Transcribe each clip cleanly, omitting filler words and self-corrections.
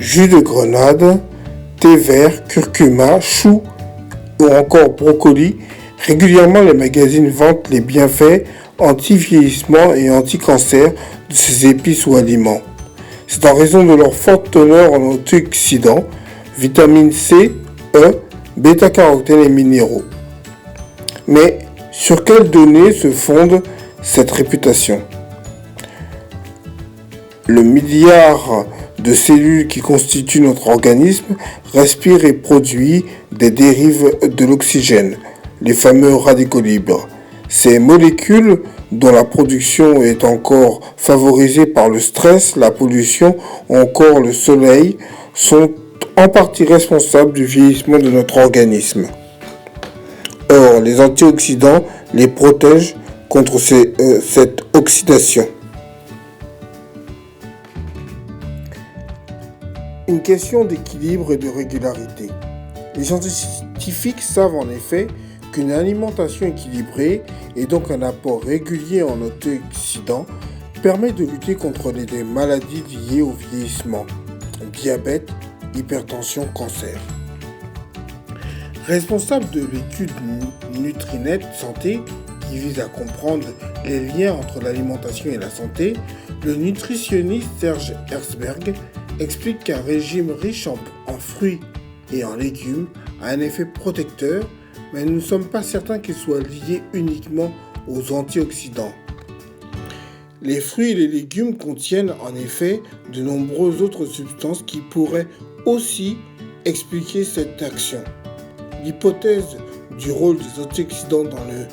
jus de grenade, thé vert, curcuma, chou ou encore brocoli. Régulièrement, les magazines vantent les bienfaits anti-vieillissement et anti-cancer de ces épices ou aliments. C'est en raison de leur forte teneur en antioxydants, vitamine C, E, bêta-carotène et minéraux. Mais sur quelles données se fonde cette réputation ? Le milliard de cellules qui constituent notre organisme respire et produit des dérives de l'oxygène, les fameux radicaux libres. Ces molécules, dont la production est encore favorisée par le stress, la pollution ou encore le soleil, sont en partie responsables du vieillissement de notre organisme. Or, les antioxydants les protègent contre cette oxydation. Une question d'équilibre et de régularité. Les scientifiques savent en effet qu'une alimentation équilibrée et donc un apport régulier en antioxydants permet de lutter contre des maladies liées au vieillissement, diabète, hypertension, cancer. Responsable de l'étude Nutrinet Santé, qui vise à comprendre les liens entre l'alimentation et la santé, le nutritionniste Serge Herzberg explique qu'un régime riche en fruits et en légumes a un effet protecteur, mais nous ne sommes pas certains qu'il soit lié uniquement aux antioxydants. Les fruits et les légumes contiennent en effet de nombreuses autres substances qui pourraient aussi expliquer cette action. L'hypothèse du rôle des antioxydants dans le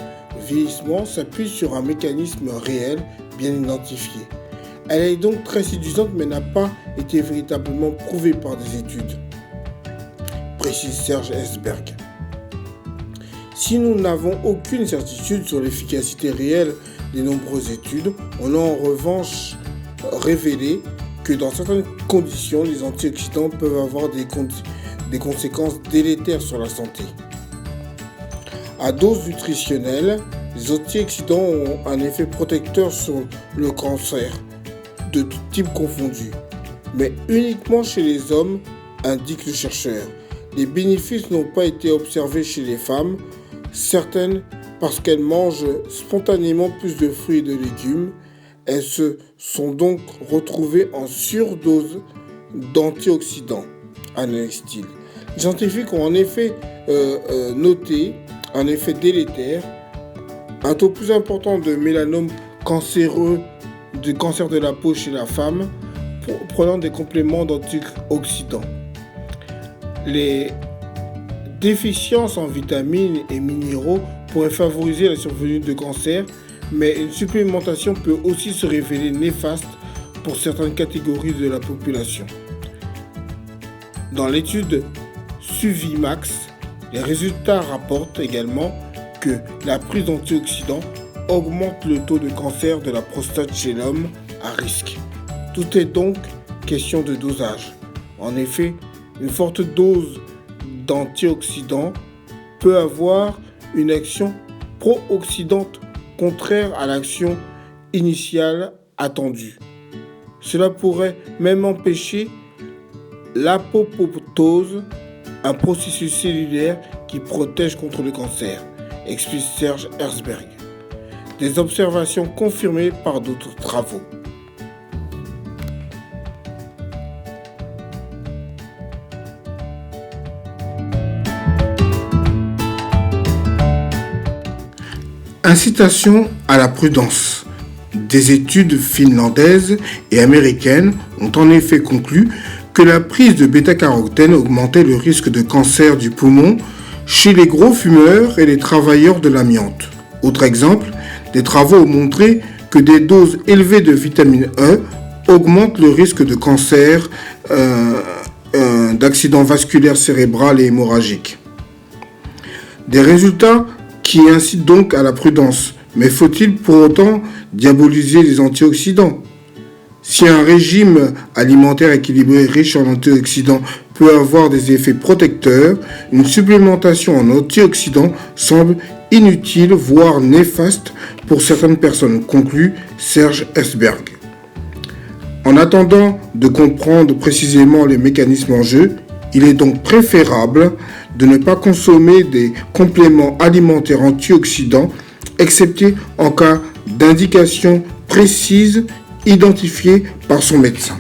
vieillissement s'appuie sur un mécanisme réel bien identifié. Elle est donc très séduisante mais n'a pas été véritablement prouvée par des études, précise Serge Herzberg. Si nous n'avons aucune certitude sur l'efficacité réelle des nombreuses études, on a en revanche révélé que dans certaines conditions, les antioxydants peuvent avoir des conséquences délétères sur la santé. À dose nutritionnelle, les antioxydants ont un effet protecteur sur le cancer, de tout type confondu, mais uniquement chez les hommes, indique le chercheur. Les bénéfices n'ont pas été observés chez les femmes, certaines parce qu'elles mangent spontanément plus de fruits et de légumes. Elles se sont donc retrouvées en surdose d'antioxydants, analyse-t-il. Les scientifiques ont en effet noté un effet délétère, un taux plus important de mélanome cancéreux, de cancer de la peau chez la femme, prenant des compléments d'antioxydants. Les déficiences en vitamines et minéraux pourraient favoriser la survenue de cancer, mais une supplémentation peut aussi se révéler néfaste pour certaines catégories de la population. Dans l'étude Suvimax, les résultats rapportent également que la prise d'antioxydants augmente le taux de cancer de la prostate chez l'homme à risque. Tout est donc question de dosage. En effet, une forte dose d'antioxydants peut avoir une action pro-oxydante contraire à l'action initiale attendue. Cela pourrait même empêcher l'apoptose, un processus cellulaire qui protège contre le cancer, explique Serge Herzberg. Des observations confirmées par d'autres travaux. Incitation à la prudence. Des études finlandaises et américaines ont en effet conclu que la prise de bêta-carotène augmentait le risque de cancer du poumon chez les gros fumeurs et les travailleurs de l'amiante. Autre exemple, des travaux ont montré que des doses élevées de vitamine E augmentent le risque de cancer, d'accident vasculaire cérébral et hémorragique. Des résultats qui incitent donc à la prudence. Mais faut-il pour autant diaboliser les antioxydants ? Si un régime alimentaire équilibré riche en antioxydants peut avoir des effets protecteurs, une supplémentation en antioxydants semble inutile, voire néfaste pour certaines personnes, conclut Serge Herzberg. En attendant de comprendre précisément les mécanismes en jeu, il est donc préférable de ne pas consommer des compléments alimentaires antioxydants, excepté en cas d'indication précise identifiée par son médecin.